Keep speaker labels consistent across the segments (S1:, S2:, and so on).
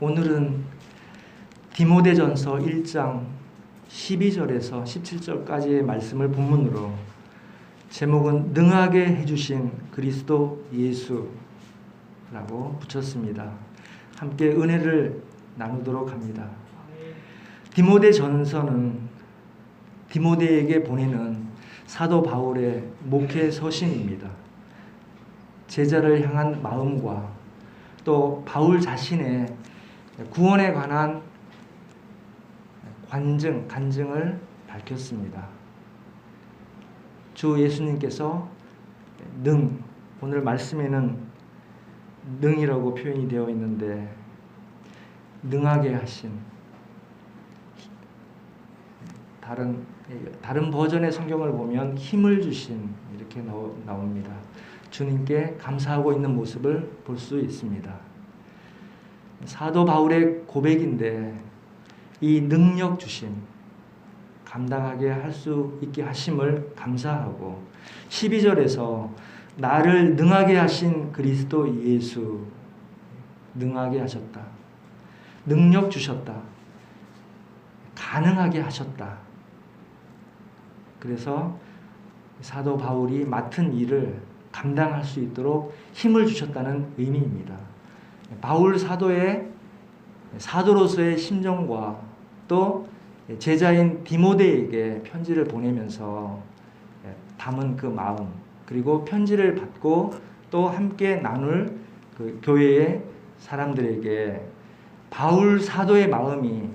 S1: 오늘은 디모데전서 1장 12절에서 17절까지의 말씀을 본문으로 제목은 능하게 해주신 그리스도 예수라고 붙였습니다. 함께 은혜를 나누도록 합니다. 디모데전서는 디모데에게 보내는 사도 바울의 목회 서신입니다. 제자를 향한 마음과 또 바울 자신의 구원에 관한 간증을 밝혔습니다. 주 예수님께서 오늘 말씀에는 능이라고 표현이 되어 있는데 능하게 하신, 다른 버전의 성경을 보면 힘을 주신 이렇게 나옵니다. 주님께 감사하고 있는 모습을 볼 수 있습니다. 사도 바울의 고백인데 이 능력 주심, 감당하게 할 수 있게 하심을 감사하고 12절에서 나를 능하게 하신 그리스도 예수, 능하게 하셨다, 능력 주셨다, 가능하게 하셨다. 그래서 사도 바울이 맡은 일을 감당할 수 있도록 힘을 주셨다는 의미입니다. 바울 사도의 사도로서의 심정과 또 제자인 디모데에게 편지를 보내면서 담은 그 마음, 그리고 편지를 받고 또 함께 나눌 그 교회의 사람들에게 바울 사도의 마음이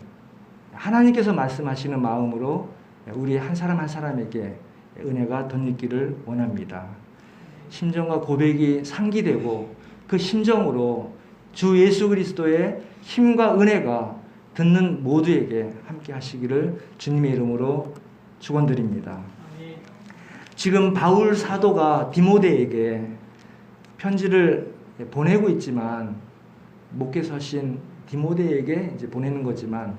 S1: 하나님께서 말씀하시는 마음으로 우리 한 사람 한 사람에게 은혜가 덧입기를 원합니다. 심정과 고백이 상기되고 그 심정으로 주 예수 그리스도의 힘과 은혜가 듣는 모두에게 함께 하시기를 주님의 이름으로 축원드립니다. 지금 바울 사도가 디모데에게 편지를 보내고 있지만, 목회서신 디모데에게 이제 보내는 거지만,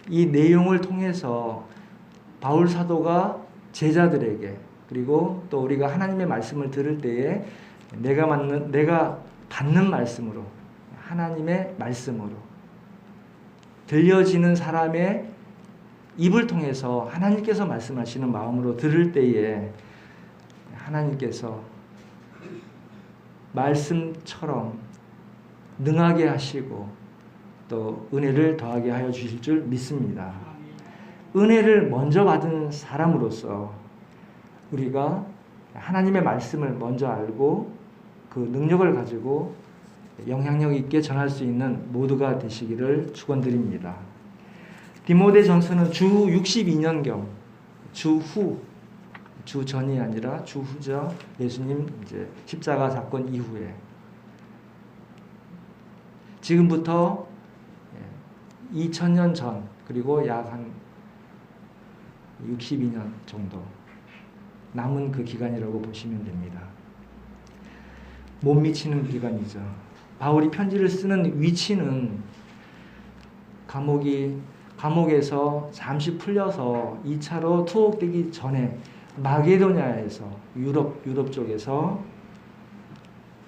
S1: 이 내용을 통해서 바울 사도가 제자들에게, 그리고 또 우리가 하나님의 말씀을 들을 때에 내가 받는 말씀으로, 하나님의 말씀으로 들려지는 사람의 입을 통해서 하나님께서 말씀하시는 마음으로 들을 때에 하나님께서 말씀처럼 능하게 하시고 또 은혜를 더하게 하여 주실 줄 믿습니다. 은혜를 먼저 받은 사람으로서 우리가 하나님의 말씀을 먼저 알고 그 능력을 가지고 영향력 있게 전할 수 있는 모두가 되시기를 축원드립니다. 디모데전서는 주 62년경, 주 전이 아니라 주 후죠. 예수님 이제 십자가 사건 이후에, 지금부터 2000년 전, 그리고 약 한 62년 정도 남은 그 기간이라고 보시면 됩니다. 못 미치는 기간이죠. 바울이 편지를 쓰는 위치는 감옥에서 잠시 풀려서 2차로 투옥되기 전에 마게도냐에서 유럽 쪽에서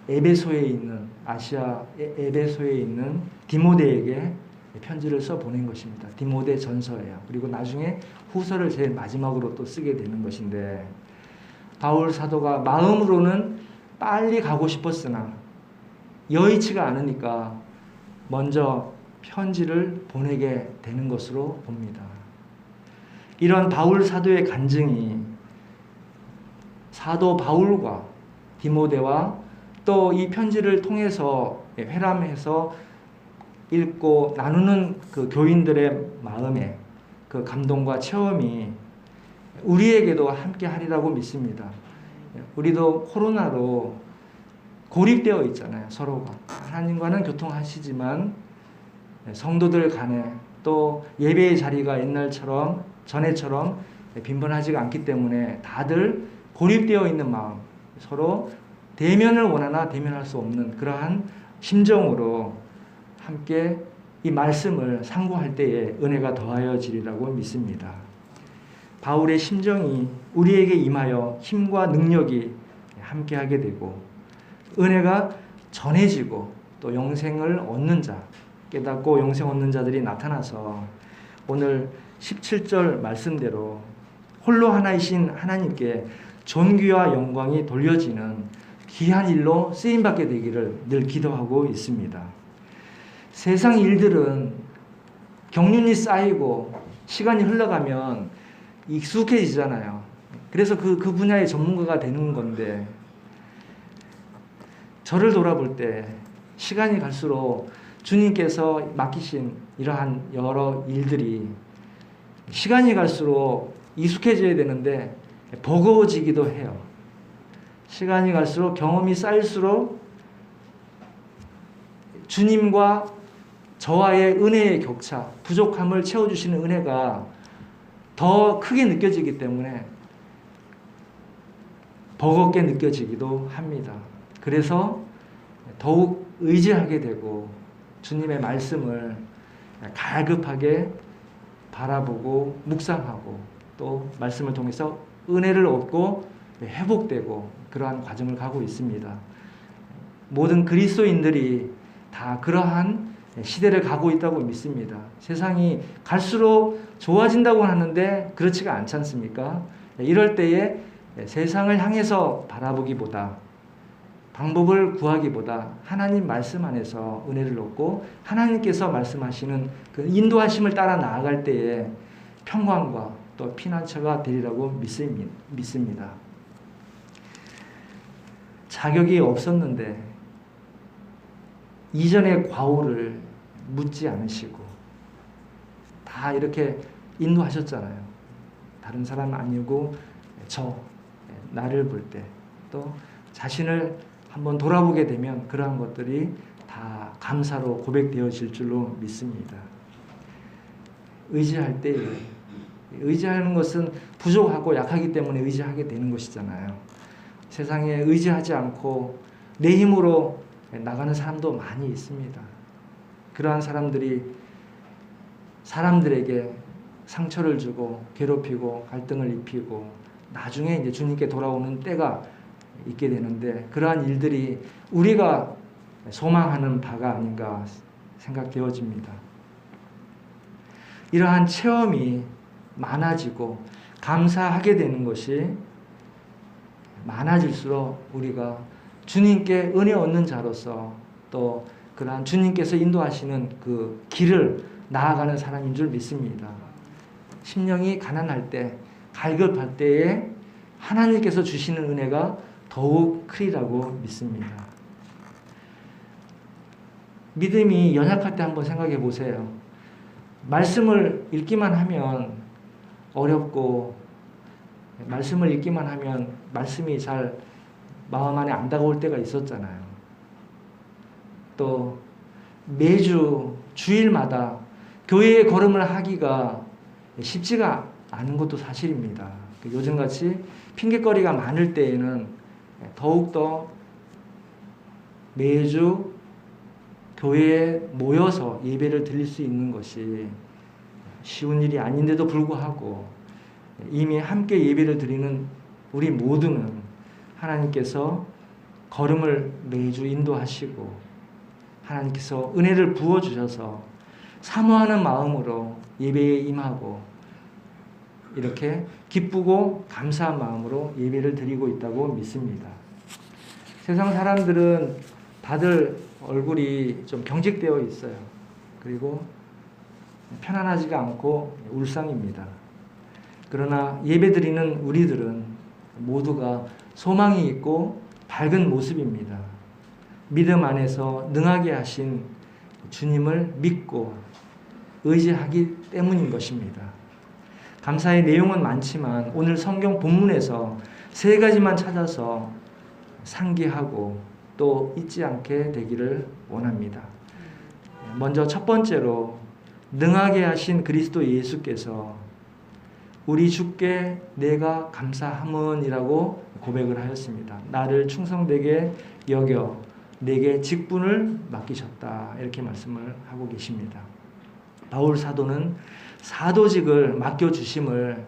S1: 에베소에 있는, 아시아 에베소에 있는 디모데에게 편지를 써 보낸 것입니다. 디모데 전서예요. 그리고 나중에 후서를 제일 마지막으로 또 쓰게 되는 것인데, 바울 사도가 마음으로는 빨리 가고 싶었으나 여의치가 않으니까 먼저 편지를 보내게 되는 것으로 봅니다. 이런 바울 사도의 간증이 사도 바울과 디모데와 또 이 편지를 통해서 회람해서 읽고 나누는 그 교인들의 마음에 그 감동과 체험이 우리에게도 함께 하리라고 믿습니다. 우리도 코로나로 고립되어 있잖아요. 서로가 하나님과는 교통하시지만 성도들 간에 또 예배의 자리가 전에처럼 빈번하지가 않기 때문에 다들 고립되어 있는 마음, 서로 대면을 원하나 대면할 수 없는 그러한 심정으로 함께 이 말씀을 상고할 때에 은혜가 더하여지리라고 믿습니다. 바울의 심정이 우리에게 임하여 힘과 능력이 함께하게 되고 은혜가 전해지고 또 영생을 얻는 자께 깨닫고 영생 얻는 자들이 나타나서 오늘 17절 말씀대로 홀로 하나이신 하나님께 존귀와 영광이 돌려지는 귀한 일로 쓰임받게 되기를 늘 기도하고 있습니다. 세상 일들은 경륜이 쌓이고 시간이 흘러가면 익숙해지잖아요. 그래서 그 분야의 전문가가 되는 건데, 저를 돌아볼 때 시간이 갈수록 주님께서 맡기신 이러한 여러 일들이 시간이 갈수록 익숙해져야 되는데 버거워지기도 해요. 시간이 갈수록 경험이 쌓일수록 주님과 저와의 은혜의 격차, 부족함을 채워주시는 은혜가 더 크게 느껴지기 때문에 버겁게 느껴지기도 합니다. 그래서 더욱 의지하게 되고 주님의 말씀을 갈급하게 바라보고 묵상하고 또 말씀을 통해서 은혜를 얻고 회복되고 그러한 과정을 가고 있습니다. 모든 그리스도인들이 다 그러한 시대를 가고 있다고 믿습니다. 세상이 갈수록 좋아진다고 하는데 그렇지가 않지 않습니까? 이럴 때에 세상을 향해서 바라보기보다, 방법을 구하기보다 하나님 말씀 안에서 은혜를 얻고 하나님께서 말씀하시는 그 인도하심을 따라 나아갈 때에 평강과 또 피난처가 되리라고 믿습니다. 자격이 없었는데 이전의 과오를 묻지 않으시고 다 이렇게 인도하셨잖아요. 다른 사람 아니고 나를 볼 때 또 자신을 한번 돌아보게 되면 그러한 것들이 다 감사로 고백되어질 줄로 믿습니다. 의지할 때, 의지하는 것은 부족하고 약하기 때문에 의지하게 되는 것이잖아요. 세상에 의지하지 않고 내 힘으로 나가는 사람도 많이 있습니다. 그러한 사람들이 사람들에게 상처를 주고 괴롭히고 갈등을 입히고 나중에 이제 주님께 돌아오는 때가 있게 되는데, 그러한 일들이 우리가 소망하는 바가 아닌가 생각되어집니다. 이러한 체험이 많아지고 감사하게 되는 것이 많아질수록 우리가 주님께 은혜 얻는 자로서 또 그러한 주님께서 인도하시는 그 길을 나아가는 사람인 줄 믿습니다. 심령이 가난할 때, 갈급할 때에 하나님께서 주시는 은혜가 더욱 크리라고 믿습니다. 믿음이 연약할 때 한번 생각해 보세요. 말씀을 읽기만 하면 어렵고, 말씀을 읽기만 하면 말씀이 잘 마음 안에 안 다가올 때가 있었잖아요. 또 매주 주일마다 교회에 걸음을 하기가 쉽지가 않은 것도 사실입니다. 요즘같이 핑계거리가 많을 때에는 더욱더 매주 교회에 모여서 예배를 드릴 수 있는 것이 쉬운 일이 아닌데도 불구하고 이미 함께 예배를 드리는 우리 모두는 하나님께서 걸음을 매주 인도하시고 하나님께서 은혜를 부어주셔서 사모하는 마음으로 예배에 임하고 이렇게 기쁘고 감사한 마음으로 예배를 드리고 있다고 믿습니다. 세상 사람들은 다들 얼굴이 좀 경직되어 있어요. 그리고 편안하지가 않고 울상입니다. 그러나 예배 드리는 우리들은 모두가 소망이 있고 밝은 모습입니다. 믿음 안에서 능하게 하신 주님을 믿고 의지하기 때문인 것입니다. 감사의 내용은 많지만 오늘 성경 본문에서 세 가지만 찾아서 상기하고 또 잊지 않게 되기를 원합니다. 먼저 첫 번째로 능하게 하신 그리스도 예수께서 우리 주께 내가 감사함은이라고 고백을 하였습니다. 나를 충성되게 여겨 내게 직분을 맡기셨다, 이렇게 말씀을 하고 계십니다. 바울 사도는 사도직을 맡겨주심을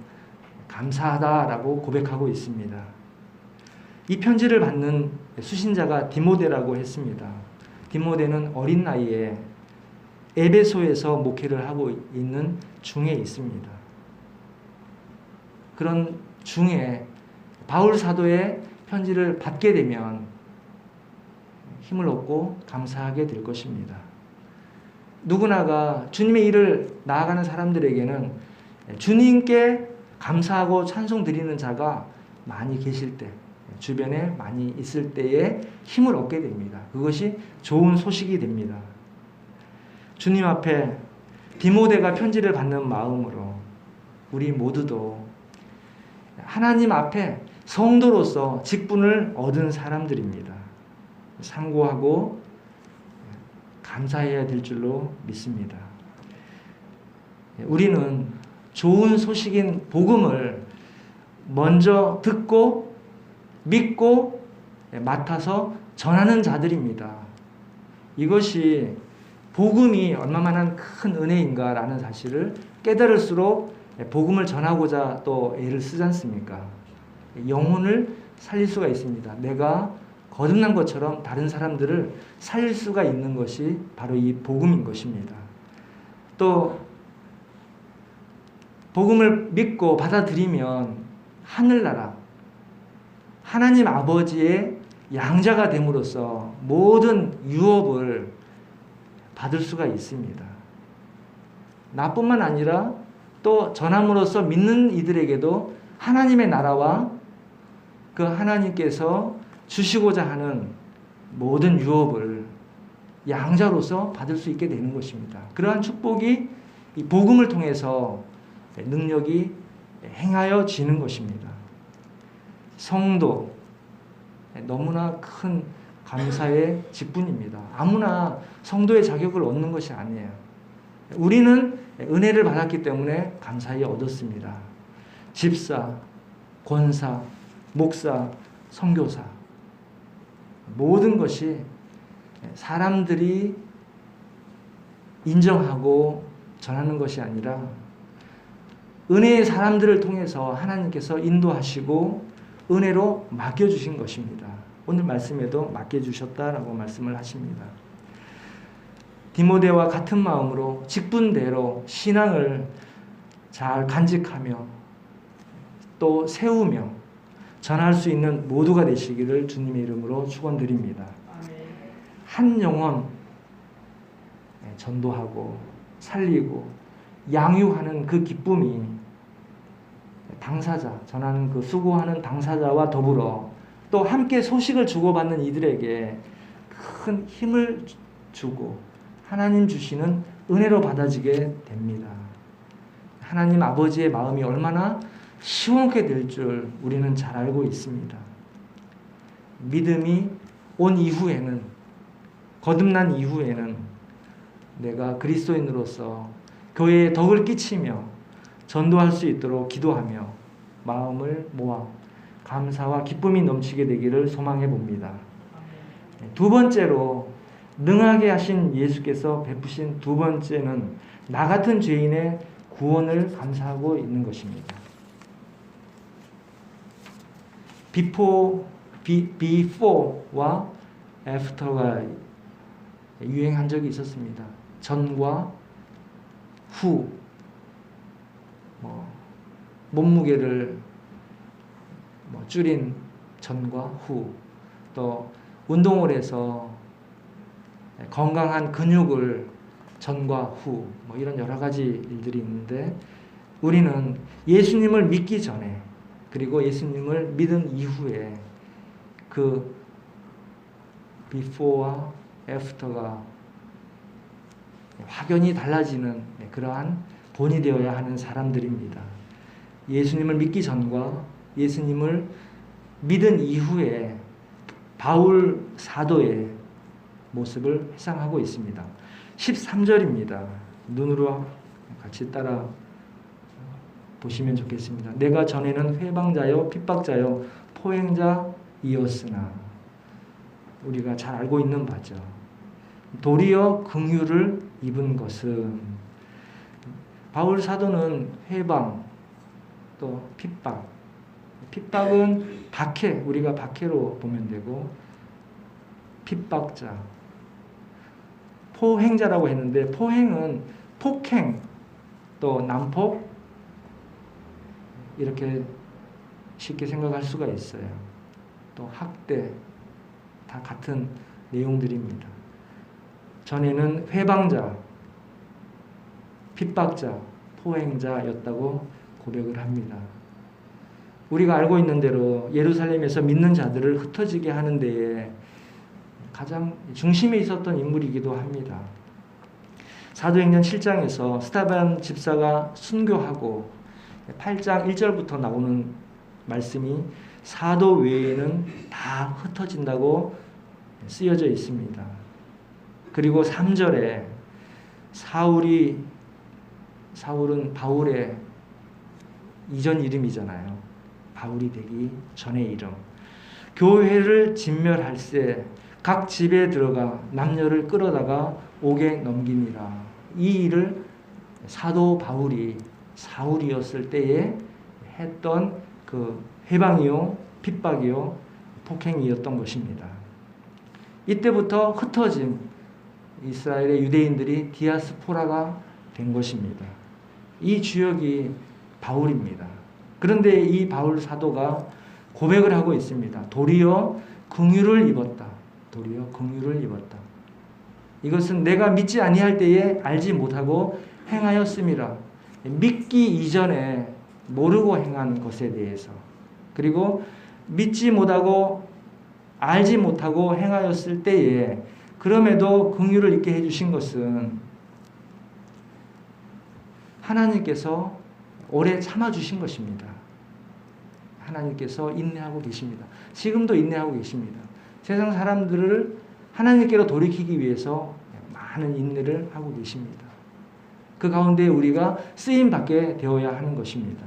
S1: 감사하다라고 고백하고 있습니다. 이 편지를 받는 수신자가 디모데라고 했습니다. 디모데는 어린 나이에 에베소에서 목회를 하고 있는 중에 있습니다. 그런 중에 바울 사도의 편지를 받게 되면 힘을 얻고 감사하게 될 것입니다. 누구나가 주님의 일을 나아가는 사람들에게는 주님께 감사하고 찬송 드리는 자가 많이 계실 때, 주변에 많이 있을 때에 힘을 얻게 됩니다. 그것이 좋은 소식이 됩니다. 주님 앞에 디모데가 편지를 받는 마음으로 우리 모두도 하나님 앞에 성도로서 직분을 얻은 사람들입니다. 상고하고 감사해야 될 줄로 믿습니다. 우리는 좋은 소식인 복음을 먼저 듣고 믿고 맡아서 전하는 자들입니다. 이것이 복음이 얼마만한 큰 은혜인가라는 사실을 깨달을수록 복음을 전하고자 또 애를 쓰지 않습니까? 영혼을 살릴 수가 있습니다. 내가 거듭난 것처럼 다른 사람들을 살릴 수가 있는 것이 바로 이 복음인 것입니다. 또 복음을 믿고 받아들이면 하늘나라 하나님 아버지의 양자가 됨으로써 모든 유업을 받을 수가 있습니다. 나뿐만 아니라 또 전함으로써 믿는 이들에게도 하나님의 나라와 그 하나님께서 주시고자 하는 모든 유업을 양자로서 받을 수 있게 되는 것입니다. 그러한 축복이 이 복음을 통해서 능력이 행하여지는 것입니다. 성도, 너무나 큰 감사의 직분입니다. 아무나 성도의 자격을 얻는 것이 아니에요. 우리는 은혜를 받았기 때문에 감사히 얻었습니다. 집사, 권사, 목사, 선교사 모든 것이 사람들이 인정하고 전하는 것이 아니라 은혜의 사람들을 통해서 하나님께서 인도하시고 은혜로 맡겨주신 것입니다. 오늘 말씀에도 맡겨주셨다라고 말씀을 하십니다. 디모데와 같은 마음으로 직분대로 신앙을 잘 간직하며 또 세우며 전할 수 있는 모두가 되시기를 주님의 이름으로 축원드립니다. 한 영혼 전도하고 살리고 양육하는 그 기쁨이 당사자, 전하는 그 수고하는 당사자와 더불어 또 함께 소식을 주고받는 이들에게 큰 힘을 주고 하나님 주시는 은혜로 받아지게 됩니다. 하나님 아버지의 마음이 얼마나 시원케 될 줄 우리는 잘 알고 있습니다. 믿음이 온 이후에는, 거듭난 이후에는 내가 그리스도인으로서 교회에 덕을 끼치며 전도할 수 있도록 기도하며 마음을 모아 감사와 기쁨이 넘치게 되기를 소망해 봅니다. 두 번째로 능하게 하신 예수께서 베푸신 두 번째는 나 같은 죄인의 구원을 감사하고 있는 것입니다. before와 after가 유행한 적이 있었습니다. 전과 후, 몸무게를 줄인 전과 후, 또 운동을 해서 건강한 근육을 전과 후, 이런 여러 가지 일들이 있는데 우리는 예수님을 믿기 전에 그리고 예수님을 믿은 이후에 그 before와 after가 확연히 달라지는 그러한 본이 되어야 하는 사람들입니다. 예수님을 믿기 전과 예수님을 믿은 이후에 바울 사도의 모습을 회상하고 있습니다. 13절입니다. 눈으로 같이 따라 보시면 좋겠습니다. 내가 전에는 회방자요 핍박자요 포행자이었으나 우리가 잘 알고 있는 바죠. 도리어 긍휼을 입은 것은 바울 사도는 회방 또 핍박은 박해, 우리가 박해로 보면 되고 핍박자, 포행자라고 했는데 포행은 폭행, 또 난폭 이렇게 쉽게 생각할 수가 있어요. 또 학대 다 같은 내용들입니다. 전에는 회방자, 핍박자, 포행자였다고 고백을 합니다. 우리가 알고 있는 대로 예루살렘에서 믿는 자들을 흩어지게 하는 데에 가장 중심에 있었던 인물이기도 합니다. 사도행전 7장에서 스데반 집사가 순교하고 8장 1절부터 나오는 말씀이 사도 외에는 다 흩어진다고 쓰여져 있습니다. 그리고 3절에 사울은 바울의 이전 이름이잖아요. 바울이 되기 전의 이름. 교회를 진멸할세 각 집에 들어가 남녀를 끌어다가 옥에 넘기니라. 이 일을 사도 바울이 사울이었을 때에 했던 그 해방이요, 핍박이요, 폭행이었던 것입니다. 이때부터 흩어진 이스라엘의 유대인들이 디아스포라가 된 것입니다. 이 주역이 바울입니다. 그런데 이 바울 사도가 고백을 하고 있습니다. 도리어 긍휼을 입었다. 도리어 긍휼을 입었다. 이것은 내가 믿지 아니할 때에 알지 못하고 행하였음이라. 믿기 이전에 모르고 행한 것에 대해서, 그리고 믿지 못하고 알지 못하고 행하였을 때에 그럼에도 긍휼을 입게 해주신 것은 하나님께서 오래 참아주신 것입니다. 하나님께서 인내하고 계십니다. 지금도 인내하고 계십니다. 세상 사람들을 하나님께로 돌이키기 위해서 많은 인내를 하고 계십니다. 그 가운데 우리가 쓰임받게 되어야 하는 것입니다.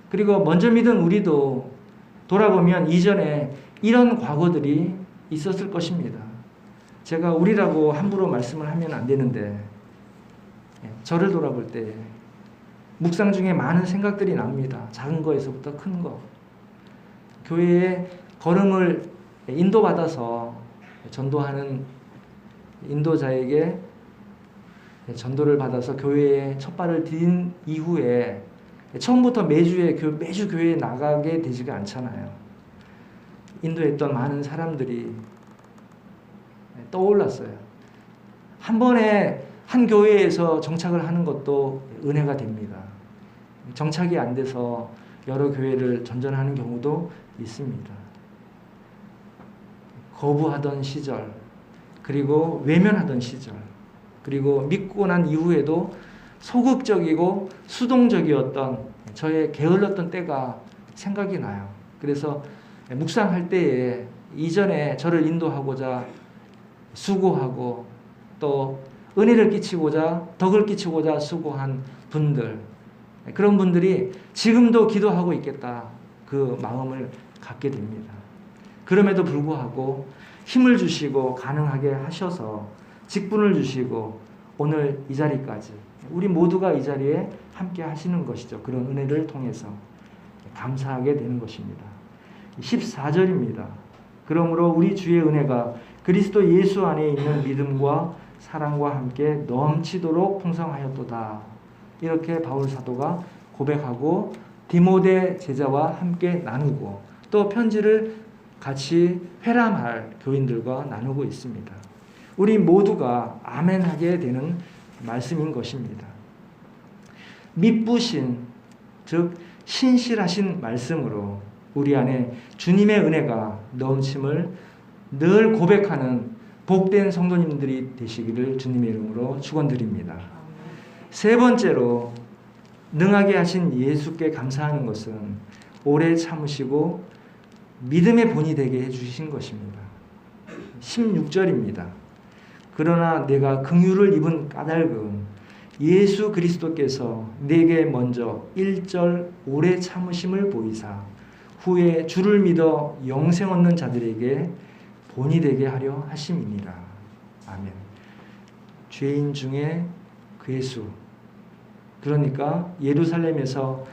S1: 그리고 먼저 믿은 우리도 돌아보면 이전에 이런 과거들이 있었을 것입니다. 제가 우리라고 함부로 말씀을 하면 안 되는데 저를 돌아볼 때 묵상 중에 많은 생각들이 납니다. 작은 거에서부터 큰 거. 교회에 걸음을 인도받아서 전도하는 인도자에게 전도를 받아서 교회에 첫 발을 디딘 이후에 처음부터 매주 교회에 나가게 되지가 않잖아요. 인도했던 많은 사람들이 떠올랐어요. 한 번에 한 교회에서 정착을 하는 것도 은혜가 됩니다. 정착이 안 돼서 여러 교회를 전전하는 경우도 있습니다. 거부하던 시절, 그리고 외면하던 시절, 그리고 믿고 난 이후에도 소극적이고 수동적이었던 저의 게을렀던 때가 생각이 나요. 그래서 묵상할 때에 이전에 저를 인도하고자 수고하고 또 은혜를 끼치고자 덕을 끼치고자 수고한 분들, 그런 분들이 지금도 기도하고 있겠다, 그 마음을 갖게 됩니다. 그럼에도 불구하고 힘을 주시고 가능하게 하셔서 직분을 주시고 오늘 이 자리까지 우리 모두가 이 자리에 함께 하시는 것이죠. 그런 은혜를 통해서 감사하게 되는 것입니다. 14절입니다. 그러므로 우리 주의 은혜가 그리스도 예수 안에 있는 믿음과 사랑과 함께 넘치도록 풍성하였도다. 이렇게 바울 사도가 고백하고 디모데 제자와 함께 나누고 또 편지를 같이 회람할 교인들과 나누고 있습니다. 우리 모두가 아멘하게 되는 말씀인 것입니다. 미쁘신, 즉 신실하신 말씀으로 우리 안에 주님의 은혜가 넘침을 늘 고백하는 복된 성도님들이 되시기를 주님의 이름으로 축원드립니다. 세 번째로 능하게 하신 예수께 감사하는 것은 오래 참으시고 믿음의 본이 되게 해주신 것입니다. 16절입니다. 그러나 내가 긍휼을 입은 까닭은 예수 그리스도께서 내게 먼저 1절 오래 참으심을 보이사 후에 주를 믿어 영생 얻는 자들에게 본이 되게 하려 하심이니라. 아멘. 죄인 중에 괴수, 그러니까 예루살렘에서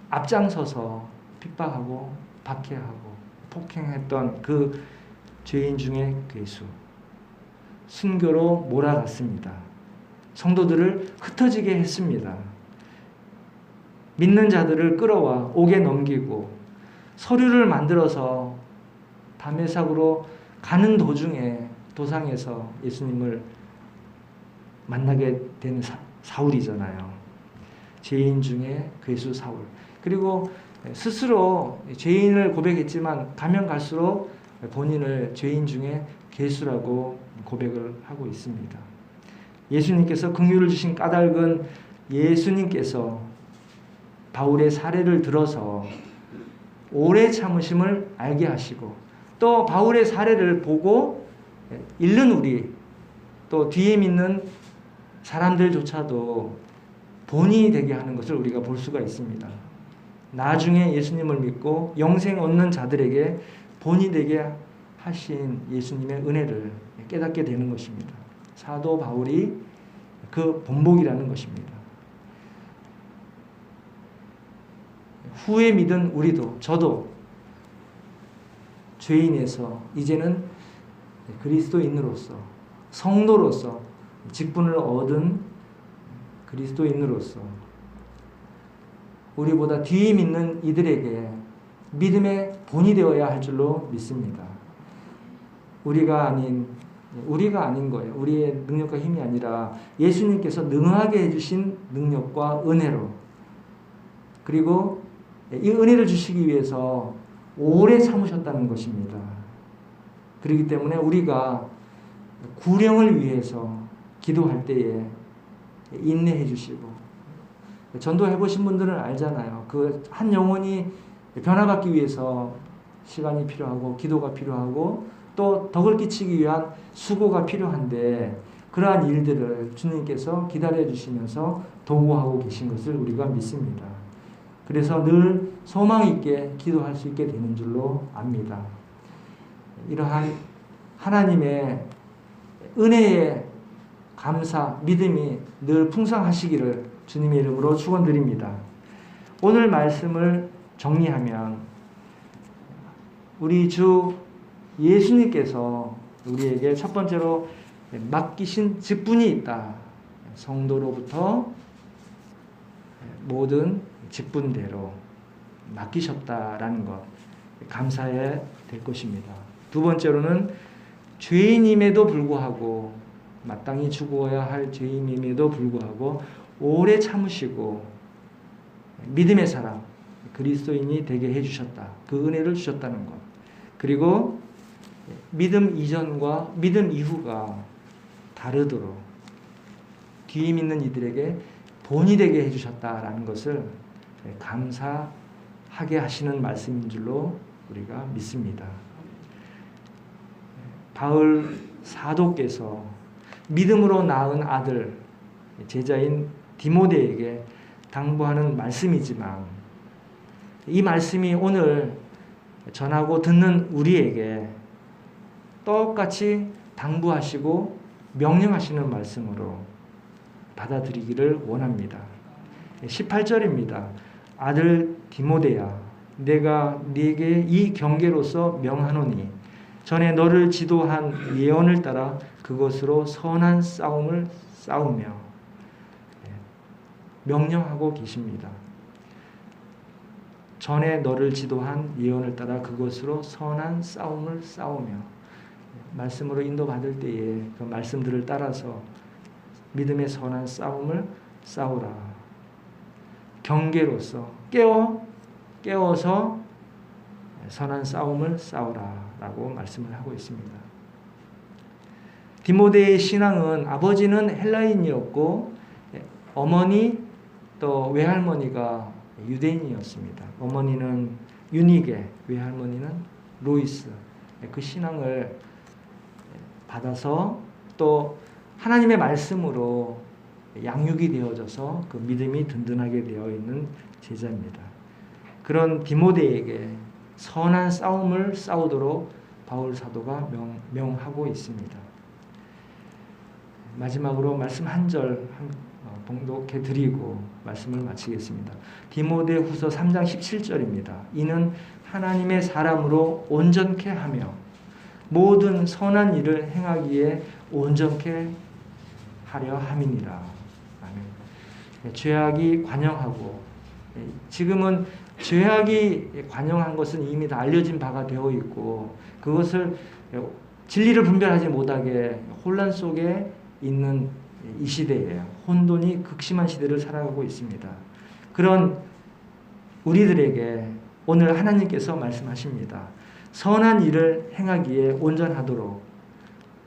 S1: 앞장서서 핍박하고 박해하고 폭행했던 그 죄인 중에 괴수, 순교로 몰아갔습니다. 성도들을 흩어지게 했습니다. 믿는 자들을 끌어와 옥에 넘기고 서류를 만들어서 다메섹으로 가는 도중에 도상에서 예수님을 만나게 된 사울이잖아요. 죄인 중에 괴수 사울. 그리고 스스로 죄인을 고백했지만 가면 갈수록 본인을 죄인 중에 괴수라고 고백을 하고 있습니다. 예수님께서 긍휼을 주신 까닭은 예수님께서 바울의 사례를 들어서 오래 참으심을 알게 하시고 또 바울의 사례를 보고 읽는 우리 또 뒤에 믿는 사람들조차도 본이 되게 하는 것을 우리가 볼 수가 있습니다. 나중에 예수님을 믿고 영생 얻는 자들에게 본이 되게 하신 예수님의 은혜를 깨닫게 되는 것입니다. 사도 바울이 그 본보기라는 것입니다. 후에 믿은 우리도 저도 죄인에서 이제는 그리스도인으로서 성도로서 직분을 얻은 그리스도인으로서 우리보다 뒤에 믿는 이들에게 믿음의 본이 되어야 할 줄로 믿습니다. 우리가 아닌 거예요. 우리의 능력과 힘이 아니라 예수님께서 능하게 해주신 능력과 은혜로 그리고 이 은혜를 주시기 위해서 오래 참으셨다는 것입니다. 그렇기 때문에 우리가 구령을 위해서 기도할 때에 인내해 주시고 전도해 보신 분들은 알잖아요. 그 한 영혼이 변화받기 위해서 시간이 필요하고 기도가 필요하고 또 덕을 끼치기 위한 수고가 필요한데 그러한 일들을 주님께서 기다려 주시면서 도구하고 계신 것을 우리가 믿습니다. 그래서 늘 소망 있게 기도할 수 있게 되는 줄로 압니다. 이러한 하나님의 은혜에 감사, 믿음이 늘 풍성하시기를 주님의 이름으로 축원드립니다. 오늘 말씀을 정리하면 우리 주 예수님께서 우리에게 첫 번째로 맡기신 직분이 있다. 성도로부터 모든 직분대로 맡기셨다라는 것 감사해야 될 것입니다. 두 번째로는 죄인임에도 불구하고 마땅히 죽어야 할 죄인임에도 불구하고 오래 참으시고 믿음의 사람 그리스도인이 되게 해주셨다. 그 은혜를 주셨다는 것. 그리고 믿음 이전과 믿음 이후가 다르도록 뒤에 믿는 이들에게 본이 되게 해주셨다라는 것을 감사하게 하시는 말씀인 줄로 우리가 믿습니다. 바울 사도께서 믿음으로 낳은 아들 제자인 디모데에게 당부하는 말씀이지만 이 말씀이 오늘 전하고 듣는 우리에게 똑같이 당부하시고 명령하시는 말씀으로 받아들이기를 원합니다. 18절입니다. 아들 디모데야 내가 네게 이 경계로서 명하노니 전에 너를 지도한 예언을 따라 그것으로 선한 싸움을 싸우며 명령하고 계십니다. 전에 너를 지도한 예언을 따라 그것으로 선한 싸움을 싸우며 말씀으로 인도받을 때에 그 말씀들을 따라서 믿음의 선한 싸움을 싸우라. 경계로서 깨워서 선한 싸움을 싸우라 라고 말씀을 하고 있습니다. 디모데의 신앙은 아버지는 헬라인이었고 어머니 또 외할머니가 유대인이었습니다. 어머니는 유니게, 외할머니는 로이스. 그 신앙을 받아서 또 하나님의 말씀으로 양육이 되어져서 그 믿음이 든든하게 되어 있는 제자입니다. 그런 디모데에게 선한 싸움을 싸우도록 바울 사도가 명하고 있습니다. 마지막으로 말씀 한 절 봉독해 드리고 말씀을 마치겠습니다. 디모데후서 3장 17절입니다. 이는 하나님의 사람으로 온전케 하며 모든 선한 일을 행하기에 온전케 하려 함이니라. 아멘. 죄악이 관영하고, 지금은 죄악이 관영한 것은 이미 다 알려진 바가 되어 있고, 그것을 진리를 분별하지 못하게 혼란 속에 있는 이 시대예요. 혼돈이 극심한 시대를 살아가고 있습니다. 그런 우리들에게 오늘 하나님께서 말씀하십니다. 선한 일을 행하기에 온전하도록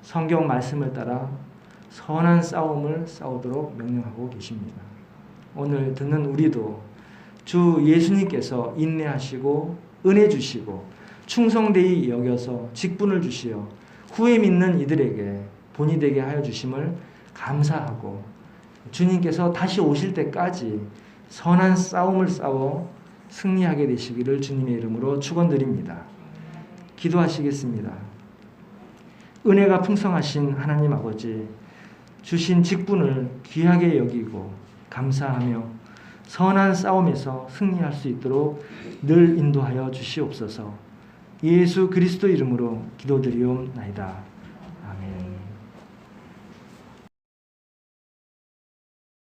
S1: 성경 말씀을 따라 선한 싸움을 싸우도록 명령하고 계십니다. 오늘 듣는 우리도 주 예수님께서 인내하시고 은혜 주시고 충성되이 여겨서 직분을 주시어 후에 믿는 이들에게 본이 되게 하여 주심을 감사하고, 주님께서 다시 오실 때까지 선한 싸움을 싸워 승리하게 되시기를 주님의 이름으로 축원드립니다. 기도하시겠습니다. 은혜가 풍성하신 하나님 아버지, 주신 직분을 귀하게 여기고 감사하며 선한 싸움에서 승리할 수 있도록 늘 인도하여 주시옵소서. 예수 그리스도 이름으로 기도드리옵나이다. 아멘.